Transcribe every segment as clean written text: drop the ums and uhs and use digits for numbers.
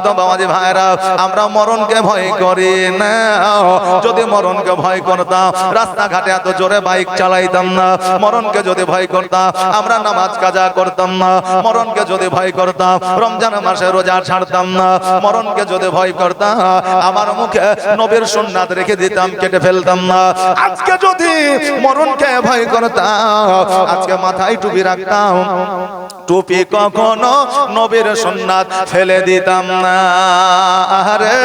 তো বাবাজি ভাইরা, আমরা মরণকে ভয় করি না। যদি মরণকে ভয় করতাম রাস্তাঘাটে এত জোরে বাইক চালাইতাম না। মরণকে যদি ভয় করতাম আমরা নামাজ কাজা করতাম না। মরণকে যদি ভয় করতাম রমজান মাসে রোজা ছাড়তাম না। মরণকে যদি ভয় করতাম আমার মুখে নবীর সুন্নাত রেখে দিতাম, কেটে ফেলতাম না। আজকে যদি মরণকে ভয় করতাম আজকে মাথায় টুপি রাখতাম, টুপি কখনো নবীর সুন্নাত ফেলে দিতাম না। আরে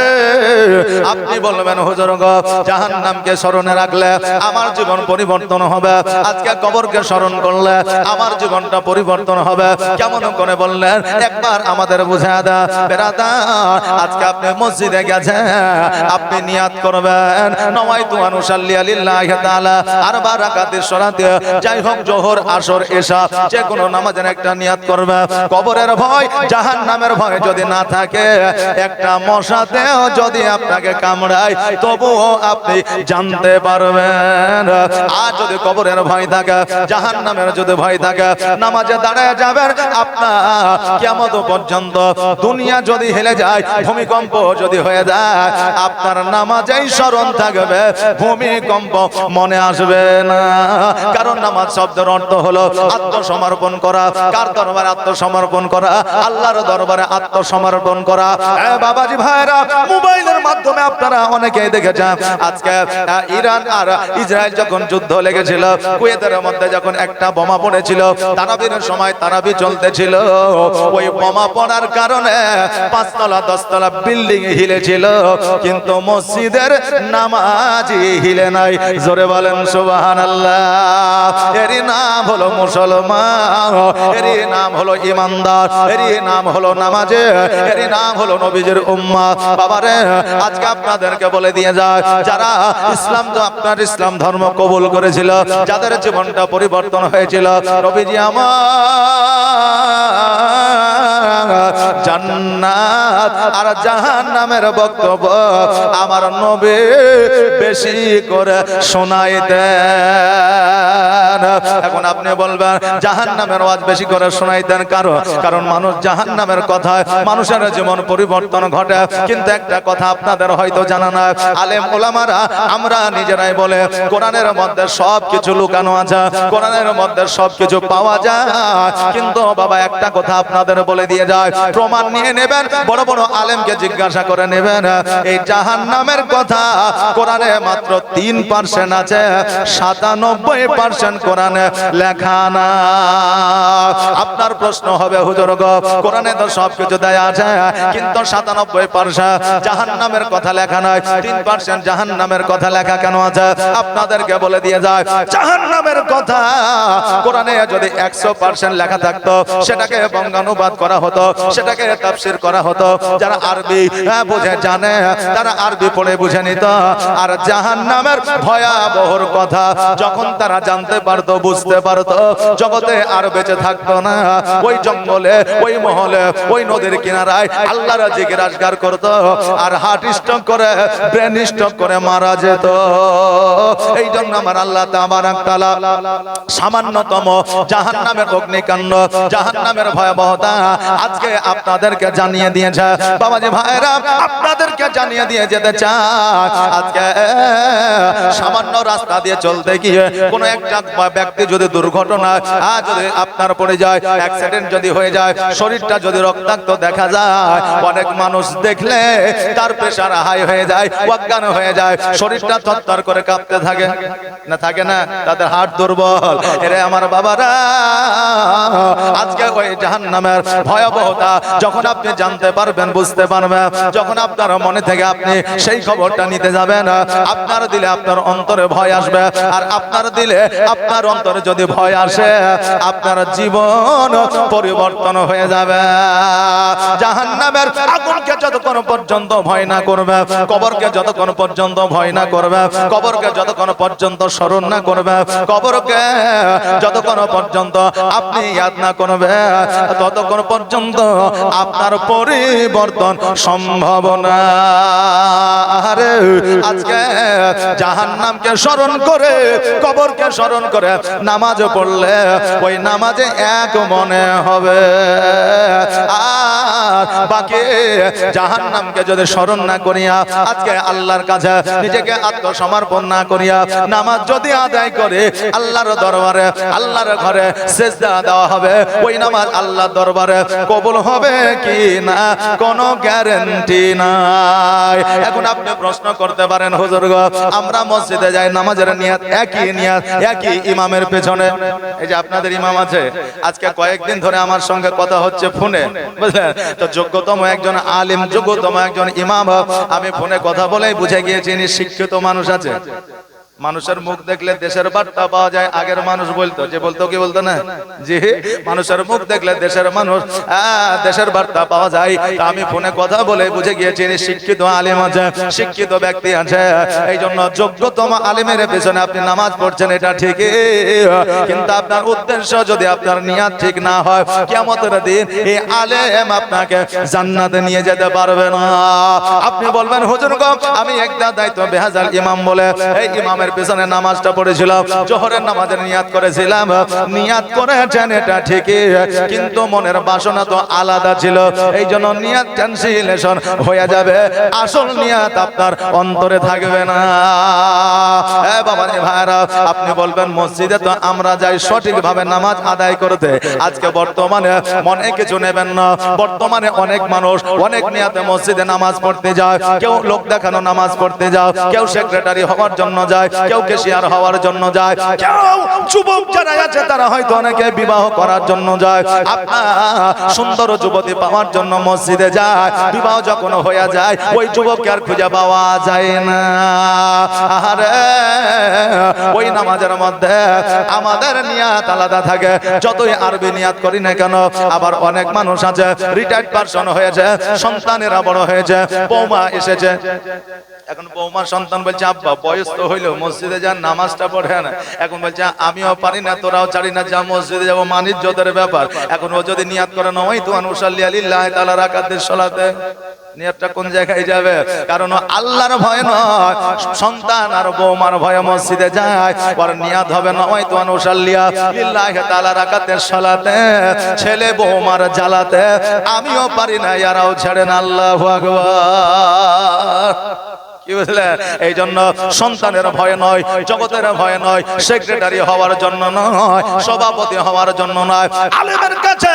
আপনি বলবেন হুজুর গো, জাহান্নামকে স্মরণে রাখলে আমার জীবন পরিবর্তন হবে, আজকে কবরকে স্মরণ করলে আমার জীবনটা পরিবর্তন হবে। কেমন করে বললেন একবার আমাদের বুঝা দা বেরাদার। আজকে আপনি মসজিদে গেছেন, আপনি নিয়াত করবেন নওয়াইতু আন উসাল্লি লিল্লাহি তাআলা আরবা রাকাতের সালাতে, যাই হোক জোহর আসর এশা যে কোনো নামাজের একটা নিয়াত করবে। কবরের ভয় জাহান্নামের ভয় যদি না থাকে, একটা মশাতেও যদি আপনাকে কামড়ায় তবুও আপনি জানতে পারবেন। আর যদি কবরের ভয় থাকে, জাহান্নামের যদি ভয় থাকে, নামাজে দাঁড়ায় যাবেন আপনার কিয়ামত পর্যন্ত। দুনিয়া যদি হেলে যায়, ভূমিকম্প যদি হয়ে যায়, আপনার নামাজেই স্মরণ থাকবে, ভূমিকম্প মনে আসবে না। কারণ নামাজ শব্দের অর্থ হলো আত্মসমর্পণ করা। কার দরবারে আত্মসমর্পণ করা? আল্লাহর দরবারে আত্মসমর্পণ করা। বাবাজি ভাইরা, মোবাইলের মাধ্যমে আপনারা অনেকেই দেখেছেন আজকে ইরান আর ইসরায়েল যখন যুদ্ধ লেগেছিল, কুয়েতের মধ্যে যখন একটা বোমা পড়েছিল, তারাবির সময় তারাবি চলতেছিল, ওই বোমা পড়ার কারণে 5 তলা 10 তলা বিল্ডিং হিলেছিল, কিন্তু মসজিদের নামাজি হিলে নাই। জোরে বলেন সুবহানাল্লাহ। এরই নাম হলো মুসলমান, এরই নাম হলো ইমানদার, এরই নাম হলো নামাজে, এরই নাম হলো নবীজির উম্মত। বাবারে আজকে আপনাদেরকে বলে দিয়ে যায়, যারা ইসলাম তো আপনার ইসলাম ধর্ম কবুল করেছিল, যাদের জীবনটা পরিবর্তন হয়েছিল, নবীজি আমার জান্নাত আর জাহান্নামের বক্তব্য আমার নবী বেশি করে শোনাইতেন। এখন আপনি বলবেন জাহান্নামের ওয়াজ বেশি করে শোনাইতেন কারণ মানুষ জাহান্নামের কথায় মানুষের জীবন পরিবর্তন ঘটে। কিন্তু একটা কথা আপনাদের হয়তো জানা না, আলেম ওলামারা আমরা নিজেরাই বলে কোরআনের মধ্যে সবকিছু লুকানো আছে, কোরআনের মধ্যে সবকিছু পাওয়া যায়। কিন্তু বাবা একটা কথা আপনাদের বলে দিয়ে যায়, প্রমাণ নিয়ে নেবেন, বড় বড় আলেমকে জিজ্ঞাসা করে নেবেন। এই জাহান্নামের কথা কোরআনে মাত্র 3% আছে, 97% কোরআনে লেখা না। আপনার প্রশ্ন হবে হুজুর গো, কোরআনে তো সবকিছু দেয়া আছে, কিন্তু 97% জাহান্নামের কথা লেখা নাই, 3% জাহান্নামের কথা লেখা কেন আছে? আপনাদেরকে বলে দিয়ে যায়, জাহান্নামের কথা কোরআনে যদি 100% লেখা থাকতো, সেটাকে বঙ্গানুবাদ করা হতো, সেটাকে তাফসীর করা হতো। যারা আরবি বুঝে জানে তারা আরবি পড়ে বুঝে নিত। আর জাহান্নামের ভয়াবহর কথা যখন তারা জানতে পারতো, বুঝতে পারতো, জগতে আর বেঁচে থাকতো না। ওই জঙ্গলে, ওই মহলে, ওই নদীর কিনারায় আল্লাহর জিকির আজকার করতো, আর হার্ট স্ট্রোক করে, ব্রেন স্ট্রোক করে মারা যেত। এই জন্য আমার আল্লাহ তাবারাক তাআলা সামান্যতম জাহান্নামের অগ্নিকাণ্ড, জাহান্নামের ভয়াবহতা আজকে আপনাদেরকে জানিয়ে দিয়েছে। বাবাজি ভাইরা, আপনাদেরকে জানিয়ে দিয়ে যেতে চাই, আজকে সামান্য রাস্তা দিয়ে চলতে গিয়ে কোনো একটা ব্যক্তি যদি দুর্ঘটনা যদি আপনার পড়ে যায়, অ্যাক্সিডেন্ট যদি হয়ে যায়, শরীরটা যদি রক্তাক্ত দেখা যায়, অনেক মানুষ দেখলে তার প্রেসার হাই হয়ে যায়, অজ্ঞান হয়ে যায়, শরীরটা থরথর করে কাঁপতে থাকে না, থাকে না, তাদের হার্ট দুর্বল। এরে আমার বাবারা, আজকে ওই জাহান্নামের ভয়াবহতা যখন আপনি জানতে পারবেন, বুঝতে পারবেন, যখন আপনার মনে থেকে আপনি সেই খবরটা নিতে যাবেন, আপনার দিলে আপনার অন্তরে ভয় আসবে। আর আপনার দিলে আপনার অন্তরে যদি ভয় আসে, আপনার জীবন পরিবর্তন হয়ে যাবে। জাহান্নামের আগুনকে যতক্ষণ পর্যন্ত ভয় না করবে, কবরকে যতক্ষণ পর্যন্ত ভয় না করবে, কবরকে যতক্ষণ পর্যন্ত স্মরণ না করবে, কবরকে যতক্ষণ পর্যন্ত আপনি ইয়াদ না করবে, ততক্ষণ পর্যন্ত পর্যন্ত আপনার পরিবর্তন সম্ভব না। আরে আজকে জাহান্নামকে স্মরণ করে, কবরকে স্মরণ করে নামাজ পড়লে ওই নামাজে এক মনে হবে। আর বাকি জাহান্নামকে যদি স্মরণ না করিয়া, আজকে আল্লাহর কাছে নিজেকে আত্মসমর্পণ না করিয়া নামাজ যদি আদায় করে, আল্লাহর দরবারে, আল্লাহর ঘরে সিজদা দেওয়া হবে, ওই নামাজ আল্লাহর দরবারে কবুল হবে কি না কোনো গ্যারান্টি নাই। এখন আপনি প্রশ্ন করতে পারেন, হুজুর গো, আমরা মসজিদে যাই, নামাজের নিয়াত একই, নিয়াত একই ইমামের পেছনে। এই যে আপনাদের ইমাম আছে, আজকে কয়েকদিন ধরে আমার সঙ্গে কথা হচ্ছে ফোনে, বুঝলেন তো, যোগ্যতম একজন আলিম, যোগ্যতম একজন ইমাম, আমি ফোনে কথা বলেই বুঝে গিয়েছি ইনি শিক্ষিত মানুষ আছে। মানুষের মুখ দেখলে দেশের বার্তা পাওয়া যায়। আগের মানুষ বলতো, যে বলতো কি বলতো না, জি, মানুষের মুখ দেখলে দেশের মানুষ, দেশের বার্তা পাওয়া যায়। আমি ফোনে কথা বলে বুঝে গিয়েছি শিক্ষিত আলেম আছে, শিক্ষিত ব্যক্তি আছে। এই জন্য যোগ্যতম আলেমের পেছনে আপনি নামাজ পড়ছেন, এটা ঠিকই, কিন্তু আপনার উদ্দেশ্য যদি আপনার নিয়াত ঠিক না হয়, কিয়ামতের দিন এই আলেম আপনাকে জান্নাতে নিয়ে যেতে পারবে না। আপনি বলবেন, হুজুর গো, আমি একটা দায়িত্ব বেহাজাল ইমাম বলে এই ইমামের পেছনে নামাজটা পড়েছিলাম, জোহরের নামাজের নিয়াত করেছিলাম, নিয়াত করেছেন এটা ঠিকই, কিন্তু মনের বাসনা তো আলাদা ছিল, এই জন্য নিয়াত ক্যান্সেলেশন হয়ে যাবে, আসল নিয়াত আপনার অন্তরে থাকবে না। বাবা ভাইরা, আপনি বলবেন মসজিদে তো আমরা যাই সঠিকভাবে নামাজ আদায় করতে, আজকে বর্তমানে মনে কিছু নেবেন না, বর্তমানে অনেক মানুষ অনেক নিয়াতে মসজিদে নামাজ পড়তে যায়, কেউ লোক দেখানো নামাজ পড়তে যায়, কেউ সেক্রেটারি হওয়ার জন্য যায়, কেউ কেশিয়ার হওয়ার জন্য যায়, কেউ যুবক যারা আছে তারা হয়তো অনেকে বিবাহ করার জন্য যায়। আপনার সুন্দর যুবতী পাওয়ার জন্য মসজিদে যায়, বিবাহ যখন হয়ে যায় ওই যুবককে আর খুঁজে পাওয়া যায় না। আরে ওই নামাজের মধ্যে আমাদের নিয়াত আলাদা থাকে, যতই আরবি নিয়াত করি না কেন। আবার অনেক মানুষ আছে রিটায়ার্ড পারসন হয়েছে, সন্তানেরা বড় হয়েছে, বৌমা এসেছে, এখন বৌমার সন্তান বলছে, আব্বা বয়স তো হইলো, মসজিদে যান, নামাজটা পড়ে না। এখন বলছে, আমিও পারি না, তোরাও জানি না, যা মসজিদে যাবো, মানিজ্যতের ব্যাপার। এখন ও যদি নিয়াত করে নয় তো আনুসাল্লি আলিল্লাহি তাআলা রাকাতের সালাতে, নিয়াতটা কোন জায়গায় যাবে? কারণ আল্লাহর ভয় নয়, সন্তান আর বৌমার ভয়ে মসজিদে যায়, আর নিয়াত হবে নয় তো আনুসাল্লিয়া লিল্লাহি তাআলা রাকাতের সালাতে, ছেলে বৌমার জ্বালাতে আমিও পারি না, ইয়ারাও ছেড়েন, আল্লাহু আকবার। কি বুঝলে? এই জন্য সন্তানের ভয় নয়, জগতের ভয় নয়, সেক্রেটারি হওয়ার জন্য নয়, সভাপতি হওয়ার জন্য নয়, আলেমের কাছে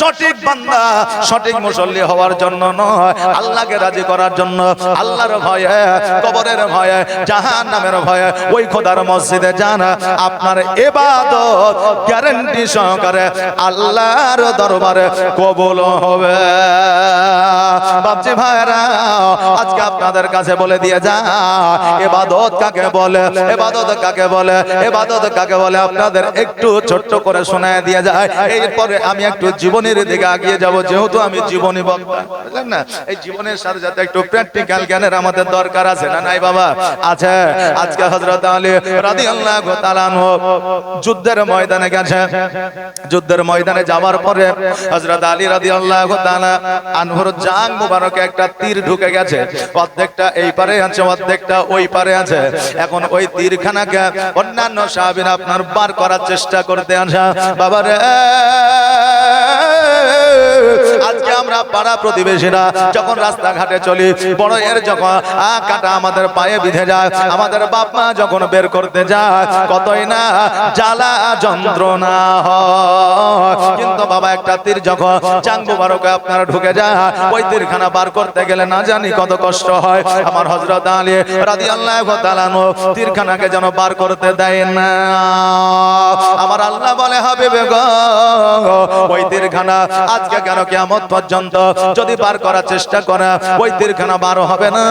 সঠিক বান্দা, সঠিক মুসল্লি হওয়ার জন্য নয়, আল্লাহকে রাজি করার জন্য, আল্লাহর ভয়ে, কবরের ভয়ে, জাহান্নামের ভয়ে ওই খোদার মসজিদে যান, আপনার ইবাদত গ্যারান্টি সহকারে আল্লাহর দরবারে কবুল হবে। বাপজি ভাইরা, আজকে আপনাদের কাছে বলে দিয়ে যা, ইবাদত কাকে বলে, ইবাদত কাকে বলে, ইবাদত কাকে বলে আপনাদের একটু ছোট্ট করে শোনায় দিয়ে যায়। এরপরে আমি একটু জীবনের দিকে আগিয়ে যাব, যেহেতু আমি জীবনী বক্তা, বুঝলেন না? এই জীবনের সাথে সাথে একটু প্র্যাকটিক্যাল জ্ঞানের আমাদের দরকার আছে না নাই বাবা? আছে। আজকে হযরত আলী রাদিয়াল্লাহু তাআলা আনহু যুদ্ধের ময়দানে গেছে, যুদ্ধের ময়দানে যাওয়ার পরে হযরত আলী রাদিয়াল্লাহু তাআলা আনহুর জান মুবারকে একটা তীর ঢুকে গেছে, অর্ধেকটা এই পারে আছে, অর্ধেকটা ওই পারে আছে। এখন ওই তীরখানাকে অন্যান্য সাহাবীরা আপনার বার করার চেষ্টা করতে আসা। বাবারে, আজকে আমরা পাড়া প্রতিবেশীরা যখন রাস্তাঘাটে চলি, বড় এর যখন কাটা আমাদের পায়ে বিঁধে যায়, আমাদের বাপ মা যখন বের করতে যায়, কতই না জ্বালা যন্ত্রণা হয়, কিন্তু বাবা একটা তীর যখন চাং মুবারকে আপনার ঢুকে যায়, ওই তীরখানা বার করতে গেলে না জানি কত কষ্ট হয়। আমার হযরত আলী রাদিয়াল্লাহু তাআলা আনহু তীরখানাকে যেন বার করতে দেয় না। আমার আল্লাহ বলে, হাবিবে গো, ওই তীরখানা আজকে কেন কিয়ামত পর্যন্ত যদি বার করার চেষ্টা করে, ওই তীরখানা বার হবে না।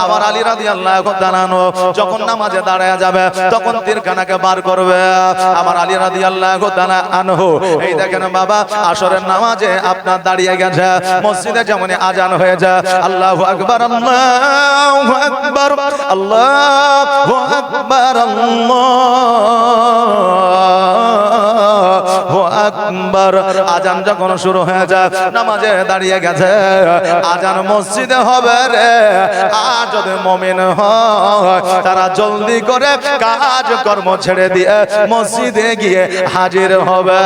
আমার আলী রাদিয়াল্লাহু তাআলা আনহু যখন নামাজে দাঁড়ায় যাবে, তখন তীরখানাকে বার করবে। আমার আলী রাদিয়াল্লাহু তাআলা আনহু, এই দেখেন বাবা, আসরের নামাজে আপনার দাঁড়িয়ে গেছে, মসজিদে যেমন আজান হয়ে যায়, আল্লাহু আকবার, আল্লাহু আকবার, আল্লাহু আকবার, আল্লাহু আকবার। আজান যখন শুরু হয়ে যায়, নামাজে দাঁড়িয়ে গেছে, আজান মসজিদে হবে রে। আর যদি মুমিন হয় তারা জলদি করে কাজ কর্ম ছেড়ে দিয়ে মসজিদে গিয়ে হাজির হবে।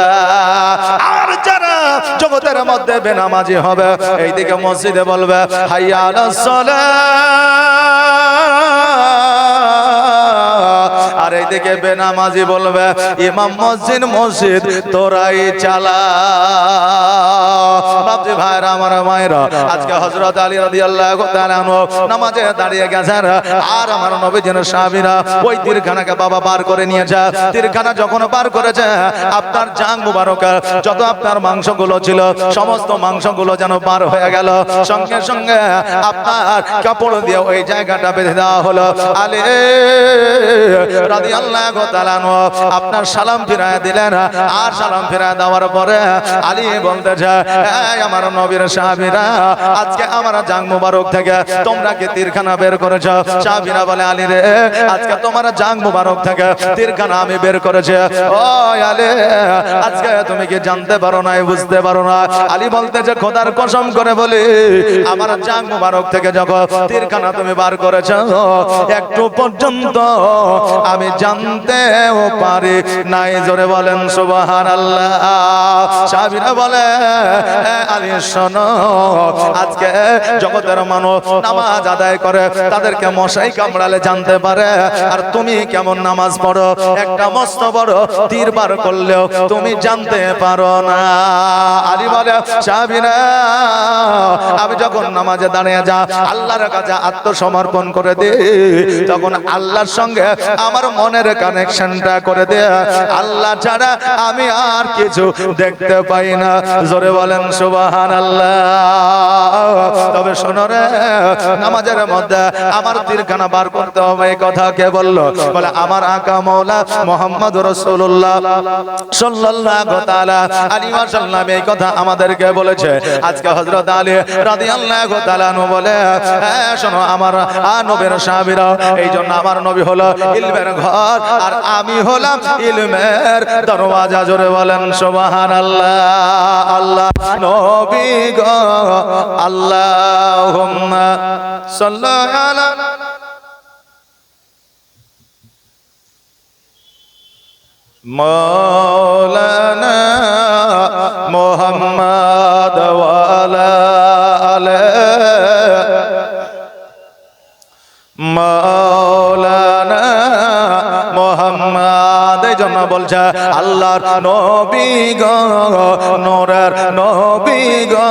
আর যারা জগতের মধ্যে বেনামাজি হবে, এইদিকে মসজিদে বলবে হাইয়া আলাস সালাহ, আর এইদিকে বেনামাজি বলবে ইমাম মসজিদ মসজিদ তোরাই চালা। বাপজি ভাইরা আমার মায়েরা, আজকে হযরত আলী রাদিয়াল্লাহু তাআলা আনহু নামাজে দাঁড়িয়ে গেছেন, আর আমার নবীজির সাহাবীরা ওই তীরখানাকে বাবা পার করে নিয়েছে। তীরখানা যখন পার করেছে, আপনার জাং মুবারক যত আপনার মাংসগুলো ছিল সমস্ত মাংসগুলো যেন পার হয়ে গেল। সঙ্গে সঙ্গে আপনার কাপড় দিয়ে ওই জায়গাটা বেঁধে দেওয়া হলো। আলী রাদিয়াল্লাহু তাআলা আনহু আপনার সালাম ফিরায় দিলেন, আর সালাম ফিরায় দেওয়ার পরে আলী বলতেছে এই আমার নবীর সাহাবীরা, আজকে আমার জাং মুবারক থেকে তোমরা কি তীরখানা বের করেছো? সাহাবীরা বলে আলী রে, আজকে তোমার জাং মুবারক থেকে তীরখানা আমি বের করেছি। ও আলী, আজকে তুমি কি জানতে পারো না, বুঝতে পারো না? আলী বলতেছে খোদার কসম করে বলি, আমার জাং মুবারক থেকে যখন তীরখানা তুমি বার করেছো, একটু পর্যন্ত আমি জানতেও পারি নাই। জোরে বলেন সুবহানাল্লাহ। সাহাবীরা বলে আলী শোনো, আজকে জগতের মানুষ নামাজ আদায় করে, তাদেরকে মশাই কামড়ালে জানতে পারে, আর তুমি কেমন নামাজ পড়ো, একটা মস্ত বড় তীর বার করলেও তুমি জানতে পারো না। আলী বলে সাহাবীরা, আমি যখন নামাজে দাঁড়িয়ে যা আল্লাহর কাছে আত্মসমর্পণ করে দে, তখন আল্লাহর সঙ্গে আমার মনের কানেকশনটা করে দে, আল্লাহ ছাড়া আমি আর কিছু দেখতে পাই না। জোরে বলেন সুবহানাল্লাহ। তবে শোনো রে, নামাজের মধ্যে আমার তীরখানা বার করতে হবে, এই কথা কে বললো? বলে আমার আকা মাওলা মুহাম্মদ রাসূলুল্লাহ সাল্লাল্লাহু তাআলা আলাইহি ওয়াসাল্লাম এই কথা আমাদেরকে বলেছে। আজকে হযরত আলী রাদিয়াল্লাহু তাআলা আনহু বলে শোনো আমার নবীর সাহাবীরা, এই জন্য আমার নবী হলো ইলমের ঘর, আর আমি হলাম ইলমের দরওয়াজা। জোরে বলেন সুবহানাল্লাহ। আল্লাহ নবী গো আল্লাহুম্মা সাল্লি আলা মাওলানা মুহাম্মদ ওয়া আলা আলিহি মাওলানা মুহাম্মদ। এই জন্য বলছে আল্লাহর নবী গো, নূরের নবী গো,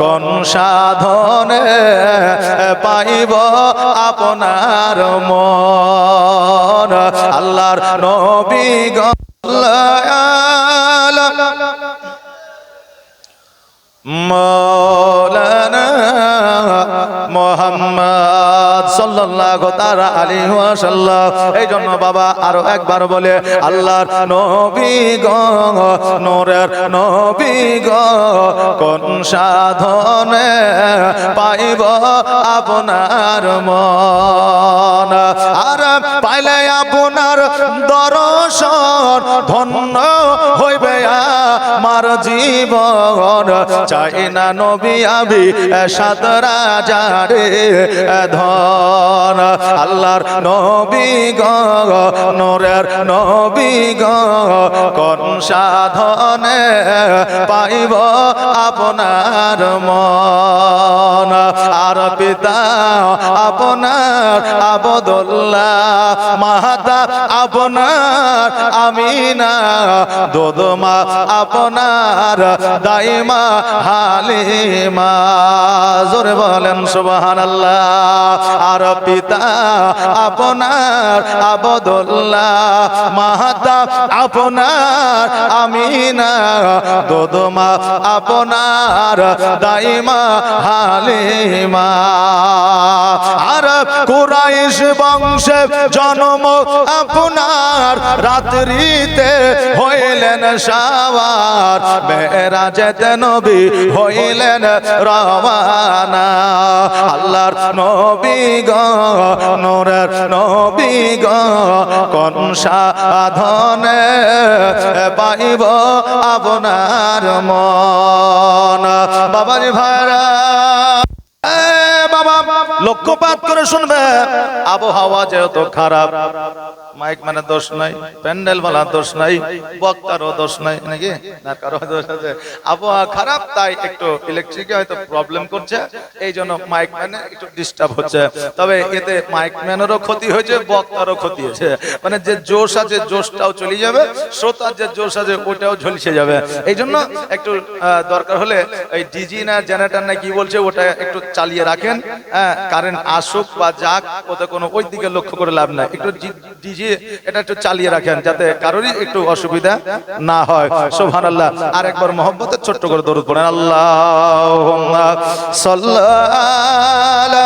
কোন সাধনে পাইব আপনার মন। আল্লাহর নবী গো মাওলানা মুহাম্মদ সাল্লাল্লাহু তাআলা আলাইহি ওয়াসাল্লাম। এই জন্য বাবা আরো একবার বলে আল্লাহর নবী গো, নূরের নবী গো, কোন সাধনে পাইব আপনার মন। আর পাইলে আপনার দর্শন ধন্য হইবে আমার জীবন। চাই না নবী আমি সাত রাজারে ধন। আল্লাহর নবী গো, নূরের নবী গো, কোন সাধনে পাইব আপনার মন। আর পিতা আপনার আবদুল্লাহ, মাতা আপনার আমিনা, দুধমা আপনার দাইমা হালিমা। জোরে বলেন সুবহানাল্লাহ। আর পিতা আপনার আবদুল্লাহ, মাতা আপনার আমিনা, দুধমা আপনার দাইমা হালিমা। আর কুরাইশ বংশে জন্ম আপনার, রাত্রিতে হইলেন সাওয়ার, মেরাজেতে নবী হইলেন রওয়ানা। আল্লাহর নবী গো, নূরের নবী গো, কোন সাধনে পাইব আপনার মন। বাবাজি ভাইরা, বাবা লক্ষ্যপাত করে শুনবে, আবহাওয়া যেহেতু খারাপ, মাইক মানে দোষ নাই, প্যান্ডেল वाला দোষ নাই, বক্তারও দোষ নাই, নাকি না কারো দোষ আছে। আবহাওয়া খারাপ তাই একটু ইলেকট্রিকে হয়তো প্রবলেম করছে, এই জন্য মাইক ম্যানে একটু ডিস্টার্ব হচ্ছে। তবে এতে মাইক ম্যানেরও ক্ষতি হয়েছে, বক্তারও ক্ষতি হয়েছে। মানে যে জোশ আছে জোশটাও চলে যাবে, শ্রোতার যে জোশ আছে ওটাও ঝলসে যাবে। এই জন্য একটু দরকার হলে এই ডিজি না জেনারেটর না কি বলছে ওটা একটু চালিয়ে রাখেন। হ্যাঁ, কারেন্ট আসুক বা যাক ওতে কোনো ওই দিকে লক্ষ্য করে লাভ নাই। একটু ডিজি এটা একটু চালিয়ে রাখেন যাতে কারোরই একটু অসুবিধা না হয়। সুবহানাল্লাহ। আর একবার মহব্বতের ছোট্ট করে দরুদ পড়েন, আল্লাহুম্মা সাল্লি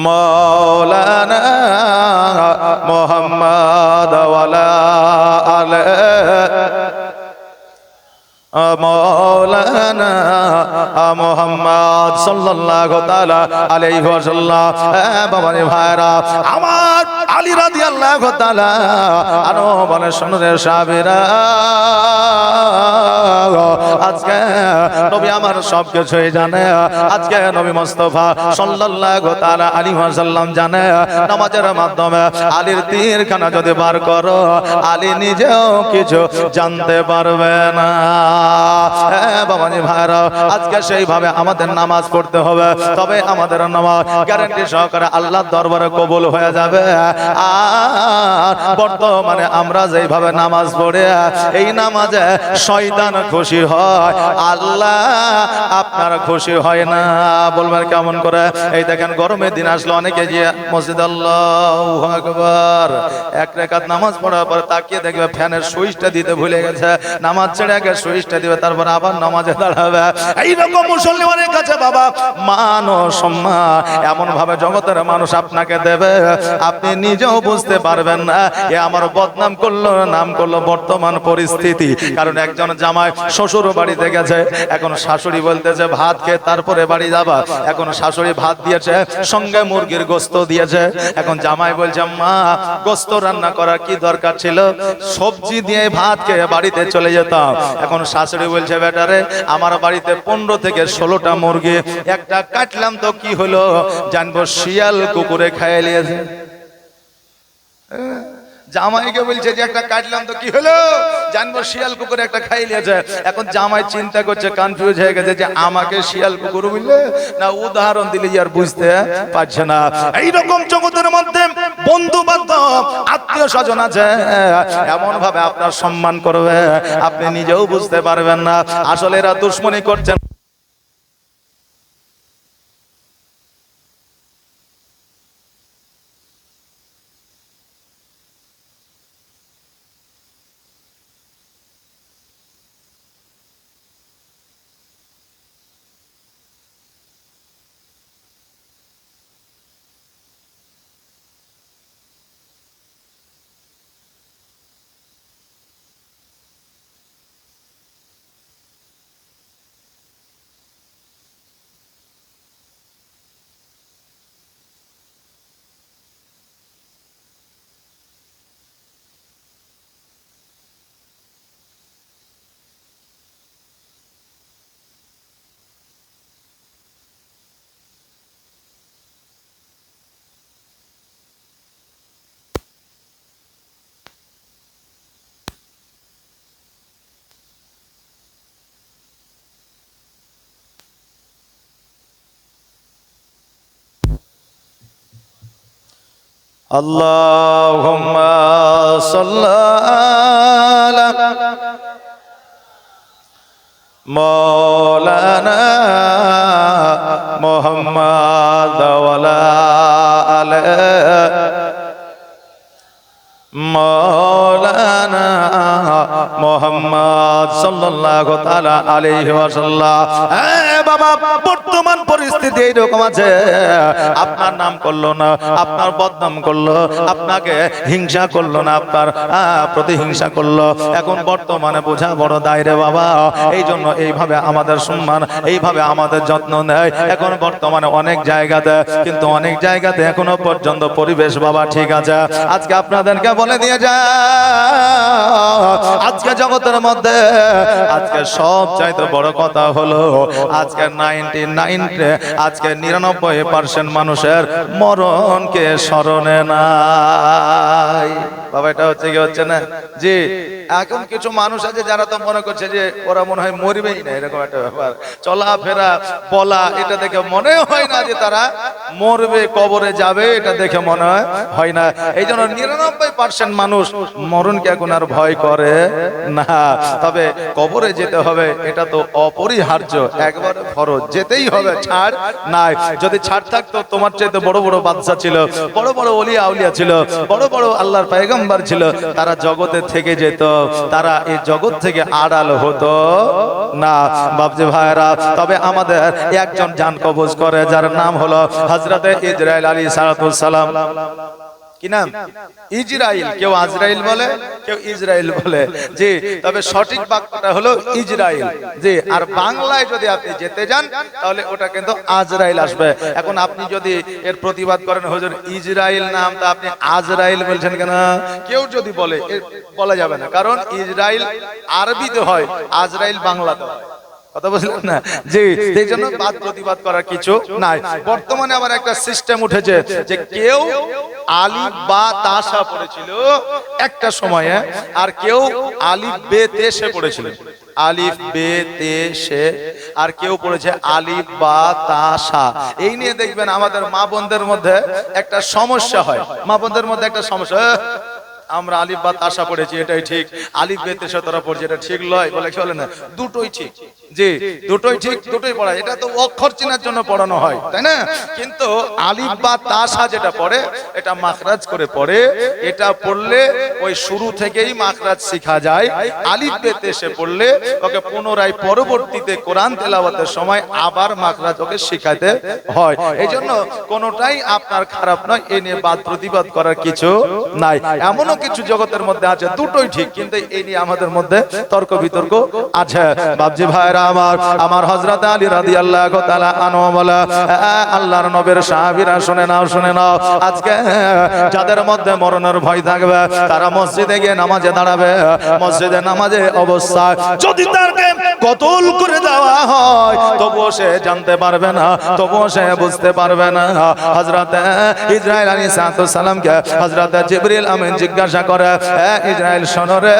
মাওলানা মুহাম্মদ ওয়া আলা আলি মাওলানা মুহাম্মদ সাল্লাল্লাহু তাআলা আলাইহি ওয়াসাল্লাম। বাবা রে ভাইরা আমার, আলী রাদিয়াল্লাহু তাআলা আনো বলে শুনরে সাহাবীরা, আজকে নবী আমার সব কিছুই জানে। আজকে নবী মুস্তাফা সাল্লাল্লাহু তাআলা আলাইহি ওয়াসাল্লাম জানে নামাজের মাধ্যমে আলীর তীরখানা যদি বার করো, আলী নিজেও কিছু জানতে পারবে না। বাবাজি ভাইরা, আজকে সেইভাবে আমাদের নামাজ পড়তে হবে, তবে আমাদের নামাজ গ্যারান্টি সহকারে আল্লাহর দরবারে কবুল হয়ে যাবে। আর বর্তমানে আমরা যেভাবে নামাজ পড়ে, এই নামাজে শয়তান খুশি হয়, আল্লাহ আপনার খুশি হয় না। বলবেন কেমন করে? এই দেখেন গরমের দিন আসলো, অনেকে যে মসজিদ আল্লাহু আকবার এক রাকাত নামাজ পড়ার পর তাকিয়ে দেখবে ফ্যানের সুইচটা দিতে ভুলে গেছে, নামাজ ছেড়ে আগে সুইচটা দিবে, তারপর আবার নামাজে দাঁড়াবে। এইরকম মুসল্লি অনেক আছে বাবা। মান ও সম্মান এমন ভাবে জগতের মানুষ আপনাকে দেবে, আপনি নিজেও বুঝতে পারবেন না এ আমার বদনাম করলো, নাম করলো। বর্তমান পরিস্থিতি, কারণ একজন জামাই শ্বশুর বাড়িতে গেছে, এখন শাশুড়ি বলতেছে ভাত খেয়ে তারপরে বাড়ি যাবা। এখন শাশুড়ি ভাত দিয়েছে, সঙ্গে মুরগির গোস্ত দিয়েছে। এখন জামাই বলছে মা, গোস্ত রান্না করার কি দরকার ছিল, সবজি দিয়ে ভাত খেয়ে বাড়িতে চলে যেতাম। এখন শাশুড়ি বলছে বেটারে, আমার বাড়িতে 15 থেকে 16টা মুরগি, একটা কাটলাম তো কি হলো, জানবো শিয়াল কুকুরে খাইয়ে নিয়েছে। জামাইকে বলছে যে একটা কাটলাম তো কি হলো, জানবো শিয়াল কুকুর একটা খাই নিয়েছে। এখন জামাই চিন্তা করছে, কনফিউজ হয়ে গেছে যে আমাকে শিয়াল কুকুর বললে না উদাহরণ দিলে আর বুঝতে পারছে না। এইরকম জগতের মধ্যে বন্ধু বান্ধব আত্মীয় স্বজন আছে, এমন ভাবে আপনার সম্মান করবে আপনি নিজেও বুঝতে পারবেন না। আসলে এরা দুশ্মনী করছেন। আল্লাহুম্মা সাল্লি মাওলানা মুহাম্মদ ওয়া আলা আলি মাওলানা মুহাম্মদ সাল্লাল্লাহু তাআলা আলাইহি ওয়াসাল্লাম। বাবা বর্তমান পরিস্থিতি এইরকম আছে, আপনার নাম করলো না, আপনার বদনাম করলো, আপনাকে হিংসা করলো না, আপনার প্রতিহিংসা করলো। এখন বর্তমানে বোঝা বড় দায় রে বাবা। এই জন্য এইভাবে আমাদের সম্মান, এইভাবে আমাদের যত্ন নেয়। এখন বর্তমানে অনেক জায়গাতে, কিন্তু অনেক জায়গাতে এখনো পর্যন্ত পরিবেশ বাবা ঠিক আছে। আজকে আপনাদেরকে বলে দিয়ে যায়, আজকে জগতের মধ্যে আজকে সব চাইতে বড় কথা হলো আজকে 99% মানুষের মরণকে স্মরণে নাই বাবা। এটা হচ্ছে কি হচ্ছে না জি? এখন কিছু মানুষ আছে যারা তো মনে করছে যে ওরা মনে হয় মরবেই না, এরকম একটা ব্যাপার। চলাফেরা বলা এটা দেখে মনে হয় না যে তারা মরবে, কবরে যাবে, এটা দেখে মনে হয় না। এই জন্য 99% মানুষ মরণকে এখন আর ভয় করে না। তবে কবরে যেতে হবে এটা তো অপরিহার্য, একবারে ফরজ, যেতেই হবে, ছাড় নাই। যদি ছাড় থাকতো তোমার চাইতে বড় বড় বাদশা ছিল, বড় বড় ওলিয়া আউলিয়া ছিল, বড় বড় আল্লাহর পয়গম্বর ছিল, তারা জগতে থেকে যেত, তারা এই জগৎ থেকে আড়াল হতো না বাপজি ভাইরা। তবে আমাদের একজন জান কবজ করে যার নাম হলো হযরতে ইসরাইল আলাইহিস সালাম। কি নাম? ইজরাইল। কেউ আজরাইল বলে, কেউ ইসরাইল বলে জি। তবে সঠিক বাক্যটা হলো ইজরাইল জি। আর বাংলায় যদি আপনি যেতে যান তাহলে ওটা কিন্তু আজরাইল আসবে। এখন আপনি যদি এর প্রতিবাদ করেন হুজুর ইজরাইল নাম, তা আপনি আজরাইল বলছেন কেন? কেউ যদি বলে বলা যাবে না, কারণ ইজরাইল আরবিতে হয়, আজরাইল বাংলাতে হয়। কথা বুঝলেন না জি? এই জন্য বাদ প্রতিবাদ করার কিছু নাই। বর্তমানে আবার একটা সিস্টেম উঠেছে যে কেউ আলিফ বা তাসা পড়েছিল একটা সময়ে, আর কেউ আলিফ বে তে সে পড়েছিল, আলিফ বে তে সে, আর কেউ পড়েছে আলিফ বা তাসা। এই নিয়ে দেখবেন আমাদের মা বোনদের মধ্যে একটা সমস্যা হয়, মা বোনদের মধ্যে একটা সমস্যা, আমরা আলিফ বা তাসা পড়েছি এটাই ঠিক, আলিফ বে তে সে তোরা পড়ছি এটা ঠিক লয় বলে কি বলে না? দুটোই ঠিক জি, দুটোই ঠিক, দুটোই পড়া। এটা তো অক্ষর চেনার জন্য পড়ানো হয়, তাই না? কিন্তু আলিফ বা তাসা যেটা পড়ে এটা মাখরাজ করে পড়ে, এটা পড়লে ওই শুরু থেকেই মাখরাজ শেখা যায়। আলিফ বে তে সে পড়লে ওকে পুনরায় পরবর্তীতে কোরআন তেলাওয়াতের সময় আবার মাখরাজ ওকে শেখাতে হয়। এই জন্য কোনোটাই আপনার খারাপ নয়, এ নিয়ে বাদ প্রতিবাদ করার কিছু নাই। এমনও কিছু জগতের মধ্যে আছে দুটোই ঠিক, কিন্তু এই নিয়ে আমাদের মধ্যে তর্ক বিতর্ক আছে বাপজি ভাইরা আমার। আমার হযরত আলী রাদিয়াল্লাহু তাআলা আনহু বলে, আল্লাহর নবীর সাহাবীরা শুনে নাও, শুনে নাও, আজকে যাদের মধ্যে মরণের ভয় থাকবে তারা মসজিদে গিয়ে নামাজে দাঁড়াবে। মসজিদে নামাজে অবস্থায় যদি তাকে কতল করে দেওয়া হয় তবুও সে জানতে পারবে না, তবুও সে বুঝতে পারবে না। হযরত ইসরাইল আলাইহিস সালামকে হযরত জিবরিল আমিন জিজ্ঞাসা করে, ইসরাইল শোনো রে,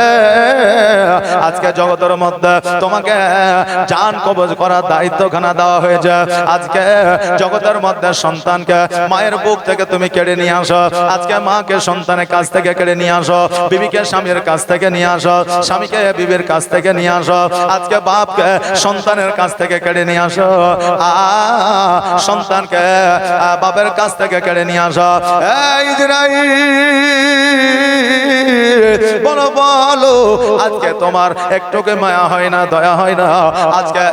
আজকে জগতের মধ্যে তোমাকে জান কবজ করার দায়িত্বখানা দেওয়া হয়েছে। আজকে জগতের মধ্যে সন্তানকে মায়ের বুক থেকে তুমি কেড়ে নিয়ে আসো, আজকে মাকে সন্তানের কাছ থেকে কেড়ে নিয়ে আসো, বিবিকে স্বামীর কাছ থেকে নিয়ে আসো, স্বামীকে বিবির কাছ থেকে নিয়ে আসো, আজকে বাপকে সন্তানের কাছ থেকে কেড়ে নিয়ে আসো, সন্তানকে বাপের কাছ থেকে কেড়ে নিয়ে আসো। ইসরাইল বলো বলো, আজকে তোমার একটুকে মায়া হয় না, দয়া হয় না? আজকে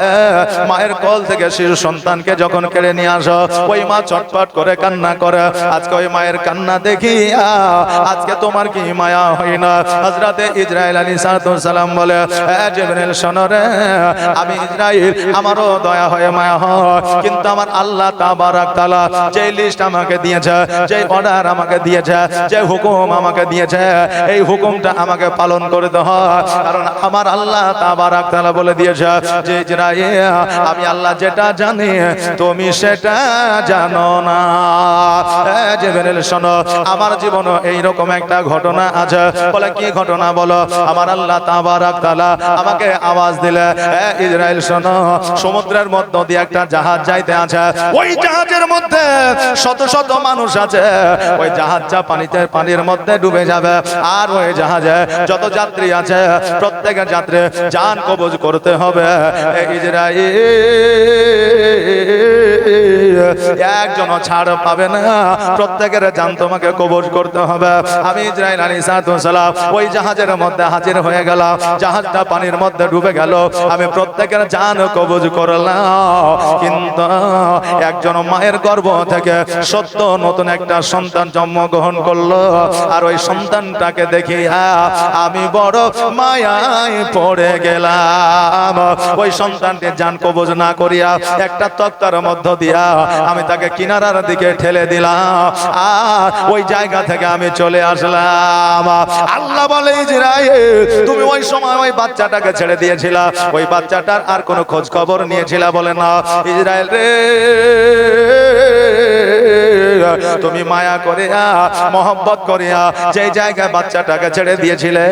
মায়ের কোল থেকে শিশু সন্তানকে যখন কেড়ে নিয়ে আসো, ওই মা চটপট করে কান্না করে। আজকে ওই মায়ের কান্না দেখিয়া আজকে তোমার কি মায়া হয় না? হযরতে ইসরাইল আলাইহিস সালাম বলে, জিবরিল শোনো রে, আমি ইসরাইল, আমারও দয়া হয়, মায়া হয়, কিন্তু আমার আল্লাহ তাবারাক তাআলা যে লিস্ট আমাকে দিয়েছে, যে অর্ডার আমাকে দিয়েছে, যে হুকুম আমাকে দিয়েছে, এই হুকুমটা আমাকে পালন করতে হয়। কারণ আমার আল্লাহ তাবারাক তাআলা বলে দিয়েছে যে ইসরাইল, আমি আল্লাহ যেটা জানি তুমি সেটা জানো না। জিবরিল শোনো, আমার জীবনে এইরকম একটা ঘটনা আছে। বলে কি ঘটনা বলো? আমার আল্লাহ তাবারাক তাআলা আমাকে আওয়াজ দিলে, ইসরাইল শোনো, সমুদ্রের মধ্য দিয়ে একটা জাহাজ যাইতে আছে, ওই জাহাজের মধ্যে শত শত মানুষ আছে, ওই জাহাজটা পানির মধ্যে ডুবে যাবে, আর ওই জাহাজে যত যাত্রী আছে প্রত্যেকের যাত্রী জান কবজ করতে হবে। ইসরাইল একজনও ছাড় পাবে না, প্রত্যেকের জান তোমাকে কবজ করতে হবে। আমি ইসরাইল আলাইহিস সালাম ওই জাহাজের মধ্যে হাজির হয়ে গেলাম, জাহাজটা পানির মধ্যে ডুবে গেল, আমি প্রত্যেকের জান কবজ করলাম। কিন্তু একজন মায়ের গর্ভ থেকে সত্য নতুন একটা সন্তান জন্মগ্রহণ করলো, আর ওই সন্তানটাকে দেখিয়া আমি বড় মায়ায় পড়ে গেলাম। ওই সন্তানকে জান কবজ না করিয়া একটা তক্তার মধ্য দিয়া আমি তাকে কিনারার দিকে ঠেলে দিলাম, আর ওই জায়গা থেকে আমি চলে আসলাম। আল্লাহ বলে ইসরাইল, তুমি ওই সময় ওই বাচ্চাটাকে ছেড়ে দিয়েছিলা, ওই বাচ্চাটার আর কোনো খোঁজ খবর নিয়েছিলা? বলে না। ইসরাইল রে, তুমি মায়া করিয়া মহব্বত করিয়া যেই জায়গায় বাচ্চাটাকে ছেড়ে দিয়েছিলে,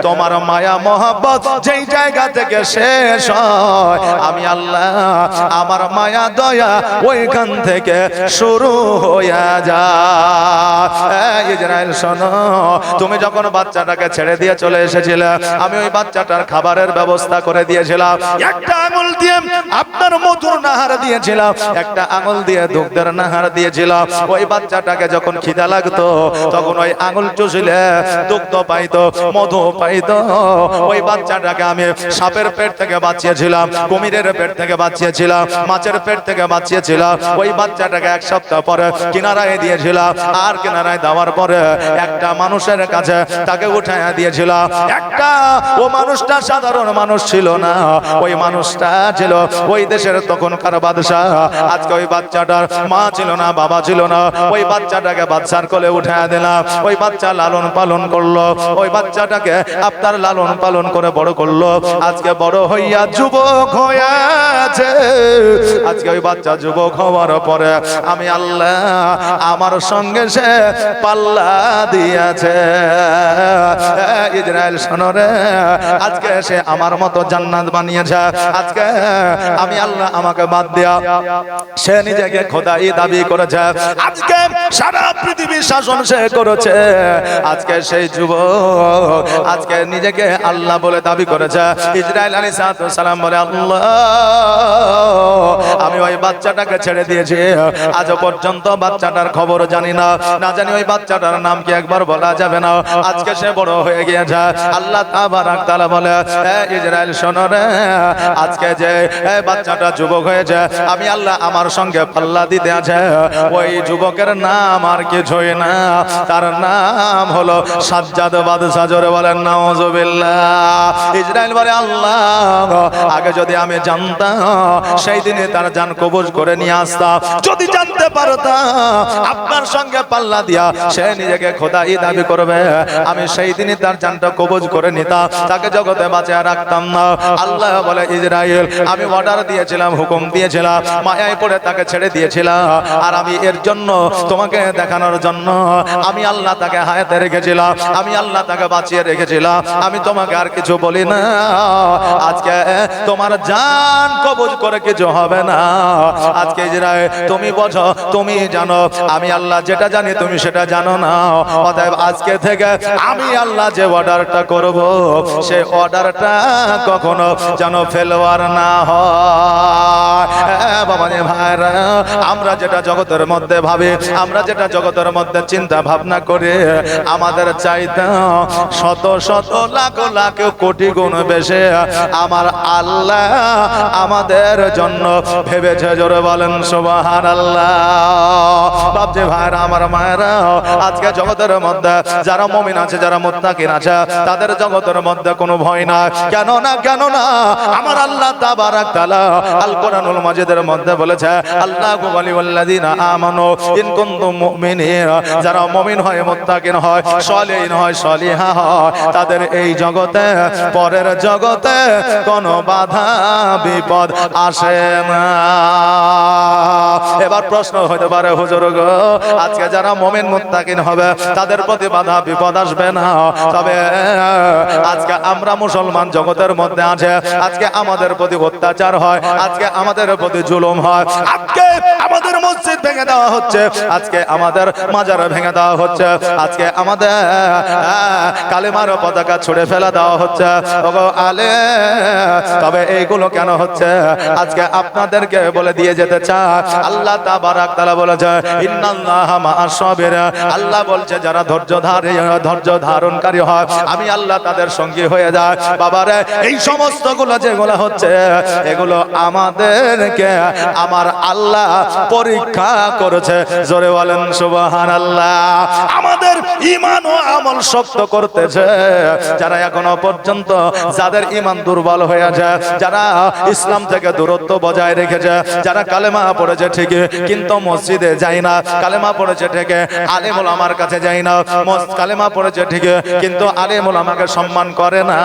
তোমার মায়া মহব্বত যেই জায়গা থেকে শেষ হয়, আমি আল্লাহ আমার মায়া দয়া ওইখান থেকে শুরু হয়ে যায়। ইসরাইল শোনো, তুমি যখন বাচ্চাটাকে ছেড়ে দিয়ে চলে এসেছিলে, আমি ওই বাচ্চাটার খাবারের ব্যবস্থা করে দিয়েছিলাম। একটা আঙুল দিয়ে আপনার মধুর নাহার দিয়েছিলাম, একটা আঙুল দিয়ে দুগ্ধের নাহার দিয়েছিলাম। ওই বাচ্চাটাকে যখন খিদা লাগতো তখন ওই আঙুল চুষলে দুগ্ধ পাইতো, মধু পাইতো। ওই বাচ্চাটাকে আমি সাপের পেট থেকে বাঁচিয়েছিলাম, কুমিরের পেট থেকে বাঁচিয়েছিলাম, মাছের পেট থেকে বাঁচিয়েছিলাম। ওই বাচ্চাটাকে এক সপ্তাহ পরে কিনারায় দিয়েছিলাম, আর কিনারায় দেওয়ার পরে একটা মানুষের কাছে তাকে উঠাইয়া দিয়েছিলাম। একটা ও মানুষটা সাধারণ মানুষ ছিল না, ওই মানুষটা ছিল ওই দেশের তখনকার বাদশা। আজকে ওই বাচ্চাটার মা ছিল না, বাবা ছিল না, ওই বাচ্চাটাকে বাচ্চার কোলে উঠাইয়া দিলাম। ওই বাচ্চা লালন পালন করলো, ওই বাচ্চাটাকে আপনার লালন পালন করে বড় করলো। আজকে বড় হইয়া যুবক হয়েছে। আজকে ওই বাচ্চা যুবক হওয়ার পরে আমি আল্লাহ আমার সঙ্গে সে পাল্লা দিয়েছে। ইসরাইল শোনো রে, আজকে সে আমার মতো জান্নাত বানিয়েছে। আজকে আমি আল্লাহ আমাকে বাদ দিয়া সে নিজেকে খোদাই দাবি করেছে। আজকে সারা পৃথিবীর শাসন সে করেছে। আজকে সেই যুবক আজকে নিজেকে আল্লাহ বলে দাবি করেছে। ইসরাইল আলাইহিস সালাম বলে, আল্লাহ আমি ওই বাচ্চাটাকে ছেড়ে দিয়েছি, আজ পর্যন্ত বাচ্চাটার খবর জানি না, না জানি ওই বাচ্চাটার নাম কি একবার বলা যাবে না। আজকে সে বড় হয়ে গিয়েছে। আল্লাহ তাবারাক তাআলা বলে, ইসরাইল শোনো রে, আজকে যে বাচ্চাটা যুবক হয়েছে, আমি আল্লাহ আমার সঙ্গে পাল্লা দিতে আছে। ওই যুবকের নাম আর কিছুই না, তার নাম হলো সাজ্জাদ বাদশা। জোরে বলেন নাউজুবিল্লাহ। ইসরাইল বলে, আল্লাহ আগে যদি আমি জানতাম সেই দিনে তার জান কবজ করে নিয়ে আসতাম। যদি জানতে পারতাম আপনার সঙ্গে পাল্লা দিয়া সে নিজেকে খোদাই দাবি করবে, আমি সেই দিনই তার জানটা কবজ করে নিতাম, তাকে জগতে বাঁচিয়ে রাখতাম না। আল্লাহ বলে, ইসরাইল আমি অর্ডার দিয়েছিলাম, হুকুম দিয়েছিলাম, মায়ায় পড়ে তাকে ছেড়ে দিয়েছিলাম, আর আমি এর জন্য তোমাকে দেখানোর জন্য আমি আল্লাহ তাকে হায়াতে রেখেছিলাম, আমি আল্লাহ তাকে বাঁচিয়ে রেখেছিলাম। আমি তোমাকে আর কিছু বলি না। আজকে তোমার জান কবজ করে কিছু হবে না। আজকে ইসরাইল তুমি বোঝো, তুমি জানো, আমি আল্লাহ যেটা জানি তুমি সেটা জানো না। অতএব আজকে থেকে আমি আল্লাহ যে অর্ডারটা করব, সেই অর্ডারটা কখনো যেন ফেলওয়ার না হয়। বাবা রে ভাইরা, আমরা যেটা জগতের মধ্যে ভাবি, আমরা যেটা জগতের মধ্যে চিন্তা ভাবনা করি, আমাদের চাইতে শত শত লাখ লাখ কোটি গুণ বেশি আমার আল্লাহ আমাদের জন্য ভেবেছে। জোরে বলেন সুবহানাল্লাহ। বাপজি ভাইরা, আমার মায়েরা, আজকে জগতের মধ্যে যারা মুমিন আছে, যারা মুত্তাকিন আছে, তাদের জগতের মধ্যে কোনো ভয় না। কেন না, কেন না, আমার আল্লাহ তাবারাক তাআলা আল কোরআনুল মাজিদের মধ্যে বলেছে, আল্লাহু ওয়ালিউল্লাযিনা আমানু ইন কুনতুম মুমিনিন। যারা মুমিন হয়, মুত্তাকিন হয়, সালিহিন হয়, সালিহা হয়, তাদের এই জগতে পরের জগতে কোনো বাধা বিপদ আসে না। এবার প্রশ্ন হতে পারে হুজুর গো, আজকে যারা মুমিন মুত্তাকিন হবে তাদের প্রতি বাধা বিপদ আসবে না, তবে আজকে আমরা মুসলমান জগতের মধ্যে আছে, আজকে আমাদের প্রতি অত্যাচার হয়, আজকে আমাদের প্রতি জুলুম হয়, আজকে আমাদের মসজিদ ভেঙে দেওয়া হচ্ছে, আজকে আমাদের মাজার ভেঙে দেওয়া হচ্ছে, আজকে আমাদের কালেমার পতাকা ছুড়ে ফেলে দেওয়া হচ্ছে। ওগো আলে, তবে এইগুলো কেন হচ্ছে আজকে আপনাদেরকে বলে দিয়ে যেতে চাই। আল্লাহ তাবারাক তাআলা বলেছে ইন্নাল্লাহা মা'আস সাবির, আল্লাহ বলছে যারা ধৈর্য ধারণকারী হয় আমি আল্লাহ তাদের সঙ্গী হয়ে যায়। বাবারে এই সমস্ত গুলো যেগুলো হচ্ছে এগুলো আমাদেরকে আমার আল্লাহ পরীক্ষা করেছে। জোরে বলেন সুবহানাল্লাহ। আমাদের ঈমান ও আমল শক্ত করতেছে। যারা এখনো পর্যন্ত যাদের ঈমান দুর্বল হয়ে যায়, যারা ইসলাম থেকে দূরত্ব বজায় রেখেছে, যারা কালেমা পড়েছে ঠিকই কিন্তু মসজিদে যায় না, কালেমা পড়েছে ঠিকই আলেম ওলামার কাছে যায় না, কালেমা পড়েছে ঠিকই কিন্তু আলেম ওলামাকে সম্মান করে না,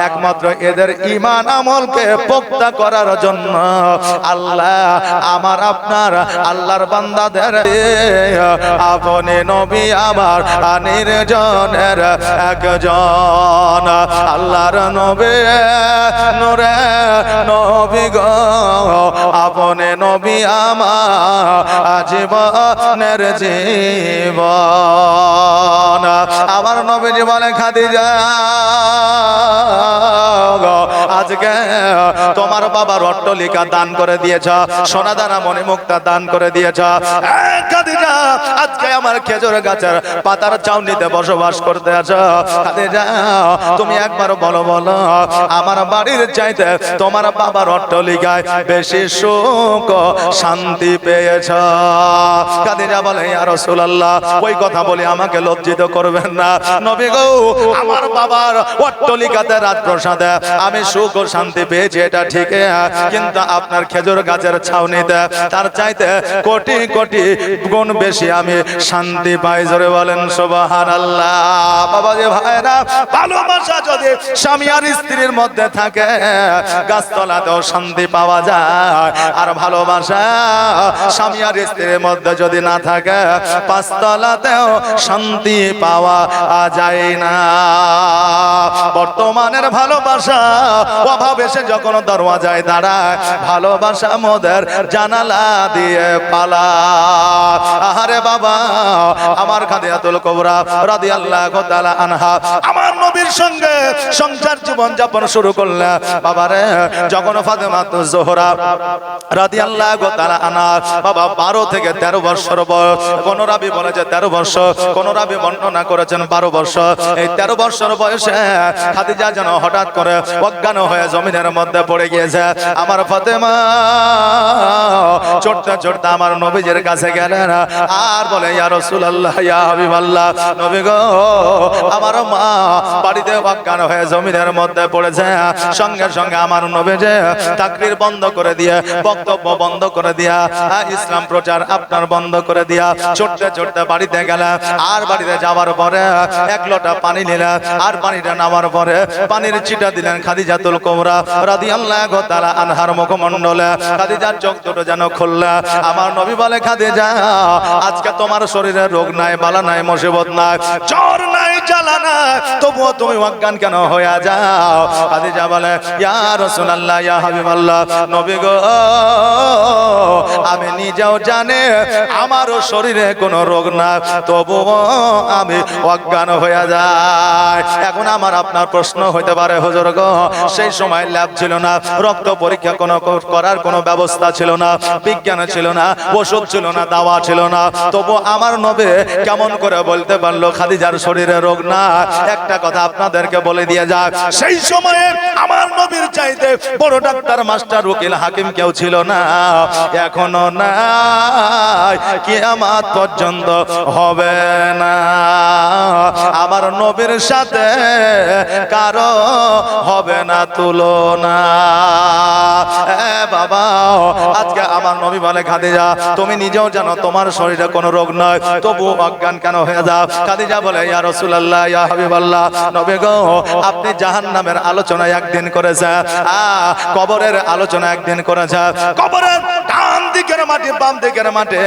একমাত্র এদের ঈমান আমলকে পোক্তা করার জন্য আল্লাহ আমার আপনার আল্লাহর বান্দাদের আপনি নবী আমার নির্জনের একজন, আল্লাহর নবী নূরে নবী গো, আপনি নবী আমার জীবনের জীবন। আমার নবী জীবনে খাদিজা আজকে তোমার বাবার অট্টালিকা দান করে দিয়েছ, সোনাদানা মণিমুক্তা দান করে দিয়েছ, খাদিজা আজকে আমার খেজুর গাছের পাতার চাউনিতে বসবাস করতে আছো। খাদিজা তুমি একবার বলো বলো আমার বাড়ির চাইতে তোমার বাবার অট্টালিকায় বেশি সুখ শান্তি পেয়েছ? খাদিজা বলে ইয়া রাসূলুল্লাহ ওই কথা বলে আমাকে লজ্জিত করবেন না নবী গো, আমার বাবার অট্টালিকাতে রাজপ্রাসাদে আমি সুখ ও শান্তি পেয়েছি এটা ঠিক, কিন্তু আপনার খেজুর গাছের ছাউনিতে তার চাইতে কোটি কোটি গুণ বেশি আমি শান্তি পাই। জোরে বলেন সুবহানাল্লাহ। বাবা যে ভাইরা, ভালোবাসা যদি স্বামী আর স্ত্রীর মধ্যে থাকে গাছতলাতেও শান্তি পাওয়া যায়, আর ভালোবাসা স্বামী আর স্ত্রীর মধ্যে যদি না থাকে পাঁচতলাতেও শান্তি পাওয়া যায় না। বর্তমানের ভালোবাসা অভাব এসে যখন দরওয়াজায় দাঁড়ায়, ভালোবাসা মোদের জানালা দিয়ে পালা। আহারে বাবা, আমার খাদিজাতুল কুবরা রাদিয়াল্লাহু তাআলা আনহা আমার নবীর সঙ্গে সংসার জীবন যাপন শুরু করলেন। বাবারে যখন ফাতেমাতুজ জোহরা রাদিয়াল্লাহু তাআলা আনহা বাবা 12 থেকে 13 বছর বয়স, কোন রাবী বলেছে 13 বছর, কোন রাবী বর্ণনা করেছেন 12 বছর। এই 13 বছর বয়সে খাদিজা যেন হঠাৎ করে অজ্ঞান হয়ে জমিনের মধ্যে পড়ে গিয়েছে। আমার ফাতেমা চড়তে চড়তে আমার নবীজির কাছে গেলেন আর বলে ইয়া রাসূলুল্লাহ ইয়া হাবিবাল্লাহ, নবী গো আমার মা বাড়িতে অজ্ঞান হয়ে জমিনের মধ্যে পড়েছে। সঙ্গে সঙ্গে আমার নবীজি তাকরীর বন্ধ করে দিয়ে, বক্তব্য বন্ধ করে দিয়া, ইসলাম প্রচার আপনার বন্ধ করে দিয়া চড়তে চড়তে বাড়িতে গেলেন। আর বাড়িতে যাওয়ার পরে এক লোটা পানি নিলেন, আর পানিটা নামার পরে পানির ছিটা দিলেন খাদিজাতুল কুবরা রাদিয়াল্লাহু তাআলা আনহার মুখমণ্ডলে। খাদিজার চোখ দুটো যেন খুলল। আমার নবী বলে খাদিজা আজকে তোমার শরীরে রোগ নাই, বালা নাই, মুসিবত নাই, জ্বর নাই, জ্বালা নাই, তবুও তুমি অজ্ঞান কেন হয়ে যাও? খাদিজা বলে ইয়া রাসূলুল্লাহ ইয়া হাবিবাল্লাহ, নবী গো আমি নিজেও জানি আমারও শরীরে কোনো রোগ না, তবুও আমি অজ্ঞান হয়ে যাই। এখন আমার আপনার প্রশ্ন হইতে পারে হুজুর গো সেই সময় ল্যাব ছিল না, রক্ত পরীক্ষা করার কোনো ব্যবস্থা ছিল না, বিজ্ঞান ছিল না, ওষুধ ছিল না, দাওয়া ছিল না, তবু আমার নবী কেমন করে বলতে পারলো খাদিজার শরীরে রোগ না? একটা কথা আপনাদেরকে বলে দিয়ে যাক, সেই সময়ে আমার নবীর চাইতে বড় ডাক্তার, মাস্টার, উকিল, হাকিম কেউ ছিল না, এখনো নাই, কিয়ামত পর্যন্ত হবে না। আমার নবীর সাথে কারো হবে না তুলনা। বাবা আজকে আমার নবী বলে খাদিজা তুমি নিজেও জানো তোমার শরীরে কোনো রোগ নয়, তবু অজ্ঞান কেন হয়ে যাও? খাদিজা বলে ইয়া রাসূলুল্লাহ ইয়া হাবিবাল্লাহ, নবী গো আপনি জাহান্নামের আলোচনা একদিন করেছেন, কবরের আলোচনা একদিন করেছেন, কবরের ডান দিকে দিকের মাটি বাম দিকের মাটি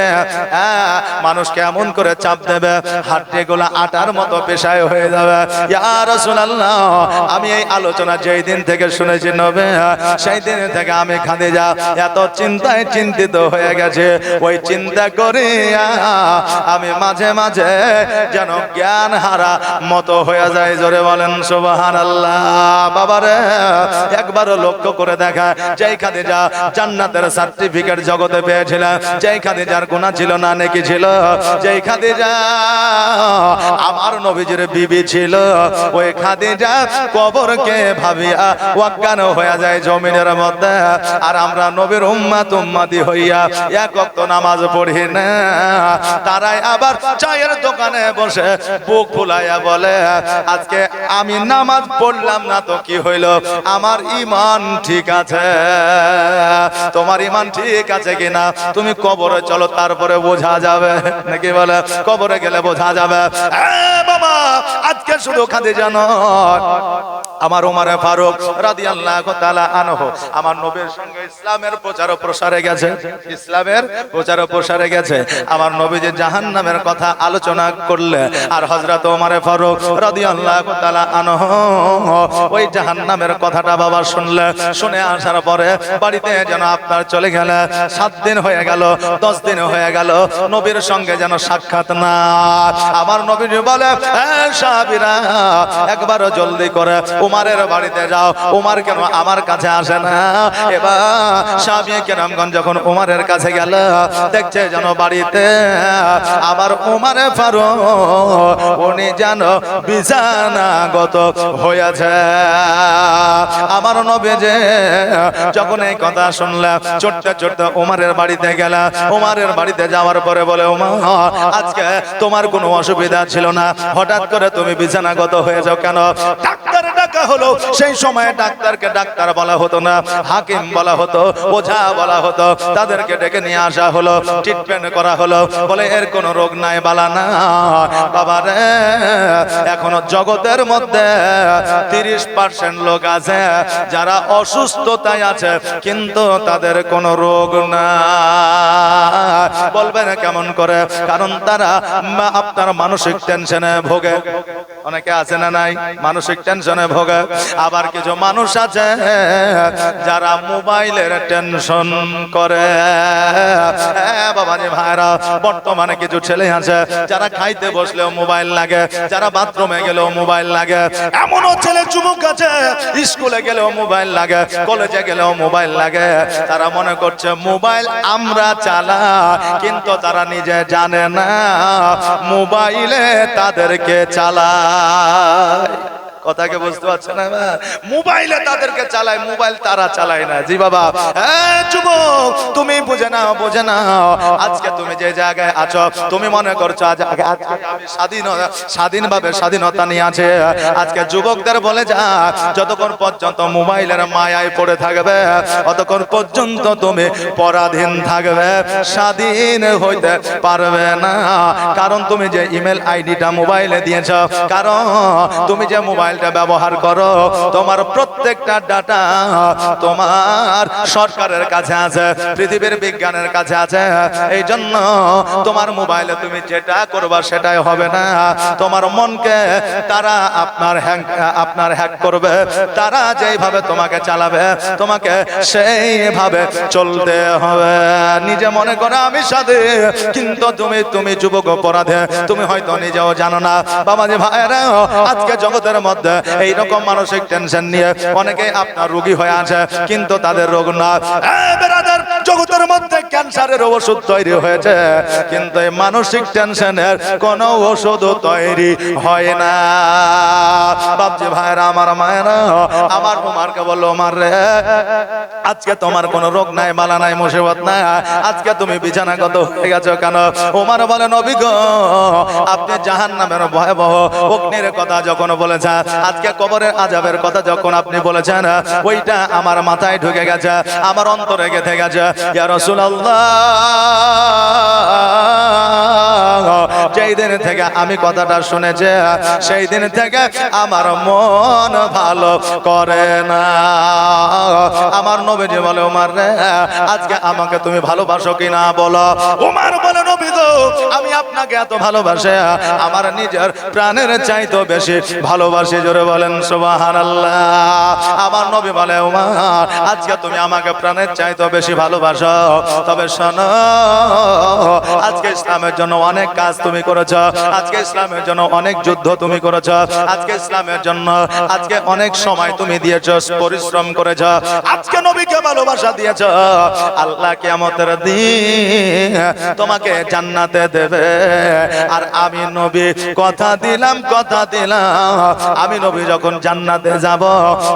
মানুষ কেমন করে চাপ দেবে, হাড্ডিগুলো আটার মতো পেশায় হয়ে যাবে। ইয়া রাসূলুল্লাহ, আমি এই আলোচনা যেই দিন থেকে শুনেছি নবী, সেই দিন থেকে আমি খাদিজা এত চিন্তায় চিন্তিত হয়ে গেছে। ওই চিন্তা করে আমি মাঝে মাঝে যেন জ্ঞান হারা মতো হয়ে যায়। জোরে বলেন সুবহানাল্লাহ। বাবারে, একবারও লক্ষ্য করে দেখা, যেই খাদিজা জান্নাতের সার্টিফিকেট জগতে পেয়েছিল, যেই খাদিজার গুনাহ ছিল না নেকি ছিল, যেই খাদিজা আমার নবীজির বিবি ছিল, ওই খাদিজা কবরকে ভাবিয়া অজ্ঞান হয়ে যায় জমিনের মধ্যে। আর আমরা নবীর উম্মতি হইয়া এক ওয়াক্ত নামাজ পড়ি না, তারাই আবার চায়ের দোকানে বসে বুক ফুলাইয়া বলে, আজকে আমি নামাজ পড়লাম না তো কি হইল, আমার ঈমান ঠিক আছে। তোমার ঈমান ঠিক আছে কিনা তুমি কবরে চলো, তারপরে বোঝা যাবে, নাকি বলে কবরে গেলে বোঝা যাবে। বাবা, আজকে শুধু খাদিজা নয়, আমার ওমর ফারুক রাদিয়াল্লাহু তাআলা আনহু আমার নবীর সঙ্গে ইসলামের প্রচার ও প্রসারে গেছে, ইসলামের প্রচার ও প্রসারে গেছে। আমার নবী যে জাহান্নামের কথা আলোচনা করলে, আর হযরত ওমর ফারুক রাদিয়াল্লাহু তাআলা আনহু ওই জাহান্নামের কথাটা বাবা শুনলে, শুনে আসার পরে বাড়িতে যেন আপনার চলে গেলে 7 দিন হয়ে গেল, 10 দিন হয়ে গেল, নবীর সঙ্গে যেন সাক্ষাৎ না। আমার নবী বলে, সাহাবীরা একবারও জলদি করে উমারের বাড়িতে যাও, উমার কেন আমার কাছে আসে না? এবার সাহাবী কেরামগণ যখন উমারের কাছে গেল, দেখছে যেন বাড়িতে আবার উমারে ফারুক উনি যেন বিছানাগত হয়েছে। আমার নবী যে যখন এই কথা শুনলাম, চটতে চটতে উমারের বাড়িতে গেল। উমারের বাড়িতে যাওয়ার পরে বলে, উমার, আজকে তোমার কোনো অসুবিধা ছিল না, হঠাৎ করে তুমি বিছানাগত হয়ে যাও কেন? ডাক্তার ডাকা হলো, সেই সময় ডাক্তারকে ডাক্তার বলা হতো না, হাকিম বলা হতো, ওঝা বলা হতো, তাদেরকে ডেকে নিয়ে আসা হলো, ট্রিটমেন্ট করা হলো। বলে এর কোনো রোগ নাই, বালা না। বাবারে, এখনো জগতের মধ্যে 30% লোক আছে যারা অসুস্থতায় আছে, কিন্তু তাদের কোনো রোগ না। বলবেন কেমন করে? কারণ তারা আপনার মানসিক টেনশনে ভোগে। অনেকে আছে না নাই, মানসিক টেনশনে ভোগে। আবার কিছু মানুষ আছে যারা মোবাইলের টেনশন করে। বাবাজি ভাইরা, বর্তমানে কিছু ছেলে আছে যারা খাইতে বসলেও মোবাইল লাগে, যারা বাথরুমে গেলেও মোবাইল লাগে। এমনও ছেলে যুবক আছে স্কুলে গেলেও মোবাইল লাগে, কলেজে গেলেও মোবাইল লাগে। তারা মনে করছে মোবাইল আমরা চালাই, কিন্তু তারা নিজে জানে না মোবাইলে তাদেরকে চালায়। কথাকে বুঝতে পারছেন না? মোবাইলে তাদেরকে চালায়, মোবাইল তারা চালায় না। জি বাবা, যুবক তুমি বুঝে নাও, বুঝে নাও। আজকে তুমি যে জায়গায় আছো, তুমি মনে করছো আজকে আমি স্বাধীনভাবে স্বাধীনতা নিয়ে আছে। আজকে যুবকদের বলে যা, যতক্ষণ পর্যন্ত মোবাইলের মায়ায় পড়ে থাকবে, ততক্ষণ পর্যন্ত তুমি পরাধীন থাকবে, স্বাধীন হইতে পারবে না। কারণ তুমি যে ইমেল আইডিটা মোবাইলে দিয়েছ, কারণ তুমি যে মোবাইল ব্যবহার করো, তোমার প্রত্যেকটা ডাটা তোমার সরকারের কাছে আছে, পৃথিবীর বিজ্ঞানের কাছে আছে। এই জন্য তোমার মোবাইলে তুমি যেটা করবা সেটাই হবে না। তোমার মনকে তারা আপনার হ্যাক করবে, তারা যেইভাবে তোমাকে চালাবে, তোমাকে সেইভাবে চলতে হবে। নিজে মনে করো আমি স্বাধীন, কিন্তু তুমি যুবক অপরাধে, তুমি হয়তো নিজেও জানো না। বাবাজি ভাইরা, আজকে জগতের মধ্যে এইরকম মানসিক টেনশন নিয়ে অনেকে আপনার রোগী হয়ে আছে, কিন্তু তাদের রোগ না। জগতের মধ্যে ক্যান্সারের ওষুধ তৈরি হয়েছে, কিন্তু এই মানসিক টেনশনের কোনো ওষুধ তৈরি হয় না। বাপজি ভাইরা, আমার মায়েরা, আমার উমারকে বললো, উমার রে, আজকে তোমার কোনো রোগ নাই, বালা নাই, মুসিবত নাই, আজকে তুমি বিছানাগত হয়ে গেছো কেন? উমার বলে, নবী গো, আপনি জাহান্নামের ভয়াবহ অগ্নির কথা যখন বলেছেন, আজকে কবরের আযাবের কথা যখন আপনি বলেছেন, ওইটা আমার মাথায় ঢুকে গেছে, আমার অন্তরে গেঁথে গেছে। ইয়া রাসূলুল্লাহ, যে যেই দিন থেকে আমি কথাটা শুনেছি সেই দিন থেকে আমার মন ভালো করে না। আমার নবীজি বলে ওমর রে আজকে আমাকে তুমি ভালোবাসো কিনা বলো। ওমর বলে নবী গো আমি আপনাকে এত ভালোবাসি আমার নিজের প্রাণের চাইতে বেশি ভালোবাসি। জোরে বলেন সুবহানাল্লাহ। আমার নবী বলে ওমর আজকে তুমি আমাকে প্রাণের চাইতে বেশি ভালোবাসো, তবে শোনো আজকে ইসলামের জন্য অনেক কাজ তুমি করেছো, আজকে ইসলামের জন্য অনেক যুদ্ধ তুমি করেছো, আজকে ইসলামের জন্য আজকে অনেক সময় তুমি দিয়েছো, পরিশ্রম করেছো, আজকে নবীকে ভালোবাসা দিয়েছো। আল্লাহ কিয়ামতের দিন তোমাকে জান্নাতে দেবে। আর আমি নবী কথা দিলাম আমি নবী যখন জান্নাতে যাব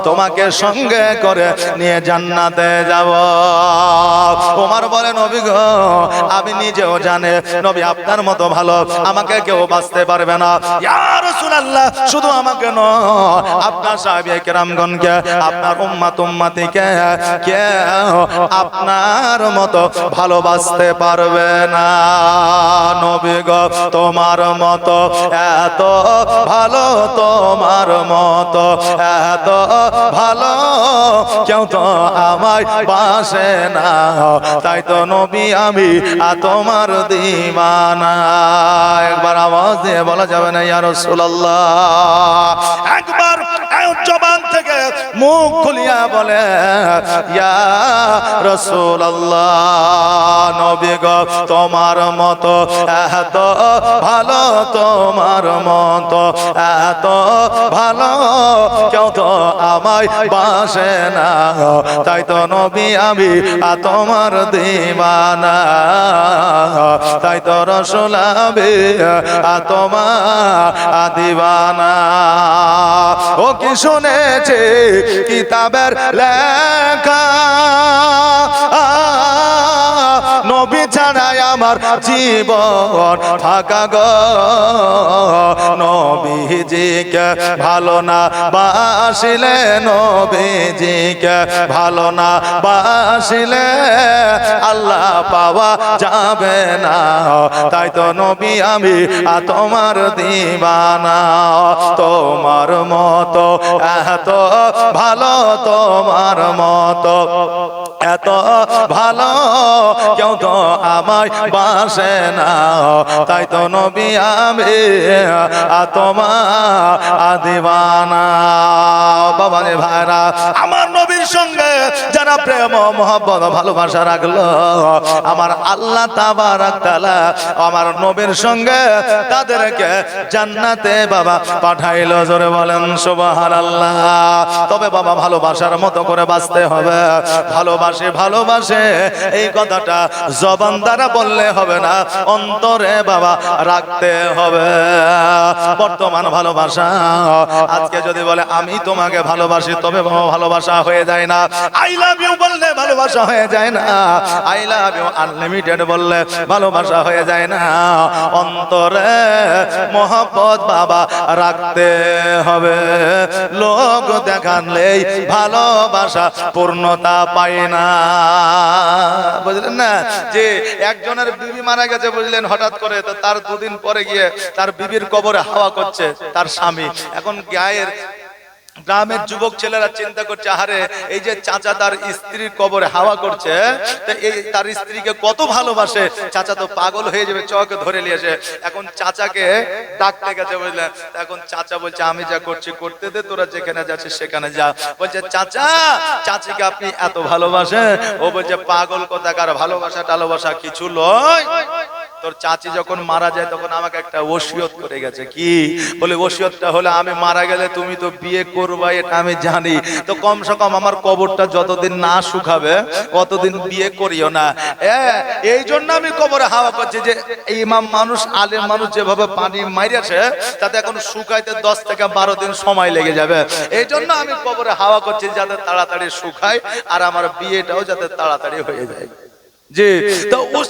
তোমাকে সঙ্গে করে নিয়ে জান্নাতে যাব। ওমর বলে নবী গো আমি নিজেও জানে নবী আপনার মতো ভালো আমাকে কেউ বাঁচতে পারবে না। ইয়া রাসূলুল্লাহ শুধু আমাকে নয় আপনার সাহাবায়ে কেরামগণকে আপনার উম্মত উম্মতিকে কেউ আপনার মতো ভালোবাসতে পারবে না। নবী গো তোমার মতো এত ভালো, তোমার মতো এত ভালো কেউ তো আমায় বাসে না, তাই তো নবী আমি তোমার দিওয়ানা। একবার আওয়াজ দিয়ে বলা যাবে না ইয়া রাসূলুল্লাহ? একবার জবান থেকে মুখ খুলিয়া বলে ইয়া রাসূলুল্লাহ। নবী গো তোমার মতো এত ভালো, তোমার মতো এত ভালো কেউ তো আমায় বাসে না, তাই তো নবী আমি তোমার দিওয়ানা, তাই তো রাসূল আমি তোমার দিওয়ানা। ও কি শুনেছে কিতাবের লেখা নবী ছাড়াই আমার জীবন থাকা গো, নবীজিকে ভালো না বাসিলে, নবীজিকে ভালো না বাসিলে আল্লাহ পাওয়া যাবে না, তাই তো নবী আমি তোমার দিওয়ানা। তোমার মতো এত ভালো, তোমার মতো এত ভালো কেউ তো আমায় বাসে না, তাই তো নবী আমি তোমার দিওয়ানা। বাবা রে ভাইরা আমার নবীর সঙ্গে যারা প্রেম মহব্বত ভালোবাসা রাখলো আমার আল্লাহ তাবারাক তাআলা আমার নবীর সঙ্গে তাদেরকে জান্নাতে বাবা পাঠাইলো। জোরে বলেন সুবহানাল্লাহ। তবে বাবা ভালোবাসার মতো করে বাঁচতে হবে। ভালোবাসে এই কথাটা জবান দ্বারা বললে হবে না, অন্তরে বাবা রাখতে হবে। বর্তমান ভালোবাসা আজকে যদি বলে আমি তোমাকে ভালোবাসি তবে বাবা ভালোবাসা হয়ে যায় না। আই লাভ ইউ বললে ভালোবাসা হয়ে যায় না, আই লাভ ইউ আনলিমিটেড বললে ভালোবাসা হয়ে যায় না। অন্তরে মহব্বত বাবা রাখতে হবে। লোক দেখালেই ভালোবাসা পূর্ণতা পায় না, বুঝলেন না? যে একজনের বিবি মারা গেছে বুঝলেন হঠাৎ করে, তো তার দুদিন পরে গিয়ে তার বিবির কবরে হাওয়া করছে তার স্বামী। এখন গায়ের গ্রামের যুবক ছেলেরা চিন্তা করছে আরে এই যে চাচা তার স্ত্রীর কবরে হাওয়া করছে, তো এই তার স্ত্রীকে কত ভালোবাসে, চাচা তো পাগল হয়ে যাবে, চকে ধরে নিয়েছে। এখন চাচাকে ডাকতে গেছে বুঝলেন, এখন চাচা বলছে আমি যা করছি করতে দে, তোরা যেখানে যাচ্ছিস সেখানে যা। বলছে চাচা চাচিকে আপনি এত ভালোবাসেন? ও বলছে পাগল কোথাকার, ভালোবাসা টালোবাসা কিছু লয়। তোর চাচি যখন মারা যায় তখন আমাকে একটা ওসিয়ত করে গেছে। কি বলে ওসিয়তটা হলো আমি মারা গেলে তুমি তো বিয়ে করবা, এটা আমি জানি, তো কমসে কম আমার কবরটা যতদিন না শুকাবে কতদিন বিয়ে করিও না। এই জন্য আমি কবরে হাওয়া করছি যে ইমাম মানুষ আলেম মানুষ যেভাবে পানি মাইরেছে তাতে এখন শুকাইতে 10 থেকে 12 দিন সময় লেগে যাবে। এই জন্য আমি কবরে হাওয়া করছি যাতে তাড়াতাড়ি শুকায় আর আমার বিয়েটাও যাতে তাড়াতাড়ি হয়ে যায়। জি তো ও